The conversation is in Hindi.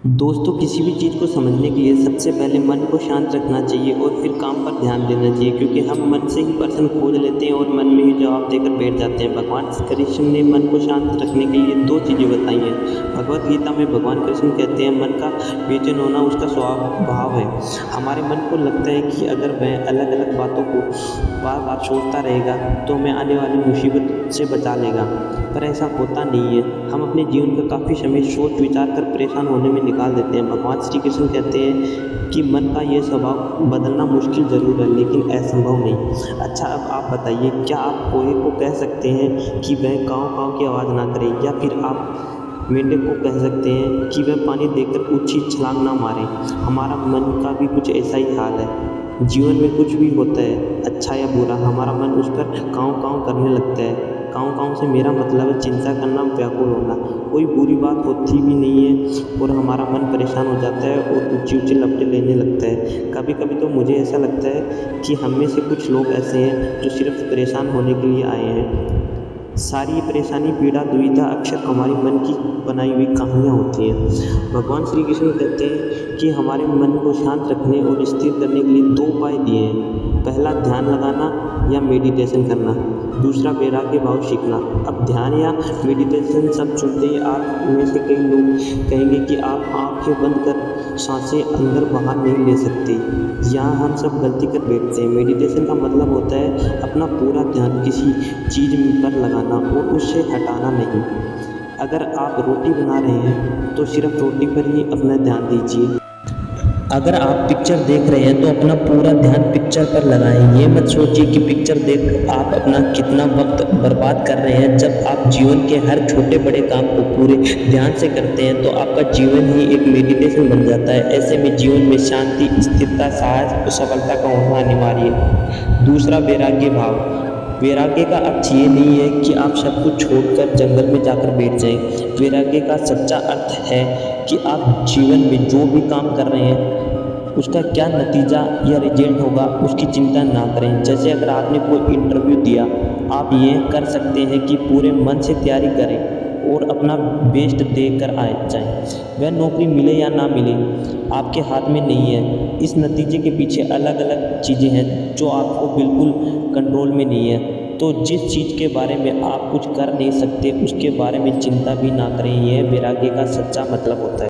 दोस्तों, किसी भी चीज़ को समझने के लिए सबसे पहले मन को शांत रखना चाहिए और फिर काम पर ध्यान देना चाहिए, क्योंकि हम मन से ही प्रश्न खोज लेते हैं और मन में ही जवाब देकर बैठ जाते हैं। भगवान श्री कृष्ण ने मन को शांत रखने के लिए दो चीज़ें बताई हैं। भगवत गीता में भगवान कृष्ण कहते हैं, मन का बेचैन होना उसका स्वभाव है। हमारे मन को लगता है कि अगर वह अलग अलग बातों को बार बार सोचता रहेगा तो हमें आने वाली मुसीबत से बचा लेगा, पर ऐसा होता नहीं है। हम अपने जीवन का काफ़ी समय सोच विचार कर परेशान होने में निकाल देते हैं। भगवान श्री कृष्ण कहते हैं कि मन का ये स्वभाव बदलना मुश्किल ज़रूर है, लेकिन असंभव नहीं। अच्छा, अब आप बताइए, क्या आप कोई को कह सकते हैं कि वह काँव काँव की आवाज़ ना करे, या फिर आप मेंढक को कह सकते हैं कि वह पानी देखकर ऊँची छलांग ना मारे? हमारा मन का भी कुछ ऐसा ही हाल है। जीवन में कुछ भी होता है, अच्छा या बुरा, हमारा मन उस पर काँव काँव करने लगता है। काँव काँव से मेरा मतलब है चिंता करना, व्याकुल होना। कोई बुरी बात होती भी नहीं है और हमारा मन परेशान हो जाता है और ऊँची ऊँची लपटें लेने लगता है। कभी कभी तो मुझे ऐसा लगता है कि हम में से कुछ लोग ऐसे हैं जो सिर्फ परेशान होने के लिए आए हैं। सारी ये परेशानी, पीड़ा, दुविधा अक्सर हमारे मन की बनाई हुई कहानियाँ होती हैं। भगवान श्री कृष्ण कहते हैं कि हमारे मन को शांत रखने और स्थिर करने के लिए दो उपाय दिए हैं। पहला, ध्यान लगाना या मेडिटेशन करना। दूसरा, वैराग्य भाव सीखना। अब ध्यान या मेडिटेशन सब सुनते ही आप में से कई लोग कहेंगे कि आप आंखें बंद कर सांसें अंदर बाहर नहीं ले सकते। यहाँ हम सब गलती कर बैठते हैं। मेडिटेशन का मतलब होता है अपना पूरा ध्यान किसी चीज़ पर लगाना और उससे हटाना नहीं। अगर आप रोटी बना रहे हैं तो सिर्फ रोटी पर ही अपना ध्यान दीजिए। अगर आप पिक्चर देख रहे हैं तो अपना पूरा ध्यान पिक्चर पर लगाएं। ये मत सोचिए कि पिक्चर देख आप अपना कितना वक्त बर्बाद कर रहे हैं। जब आप जीवन के हर छोटे बड़े काम को पूरे ध्यान से करते हैं तो आपका जीवन ही एक मेडिटेशन बन जाता है। ऐसे में जीवन में शांति, स्थिरता, साहस और सफलता का होना अनिवार्य है। दूसरा, वैराग्य भाव। वैराग्य का अर्थ ये नहीं है कि आप सब कुछ छोड़कर जंगल में जाकर बैठ जाएं। वैराग्य का सच्चा अर्थ है कि आप जीवन में जो भी काम कर रहे हैं उसका क्या नतीजा या रिजल्ट होगा उसकी चिंता ना करें। जैसे अगर आपने कोई इंटरव्यू दिया, आप ये कर सकते हैं कि पूरे मन से तैयारी करें और अपना बेस्ट देकर आ जाएं। वह नौकरी मिले या ना मिले आपके हाथ में नहीं है। इस नतीजे के पीछे अलग अलग चीज़ें हैं जो आपको बिल्कुल कंट्रोल में नहीं है। तो जिस चीज़ के बारे में आप कुछ कर नहीं सकते उसके बारे में चिंता भी ना करें। यह वैराग्य का सच्चा मतलब होता है।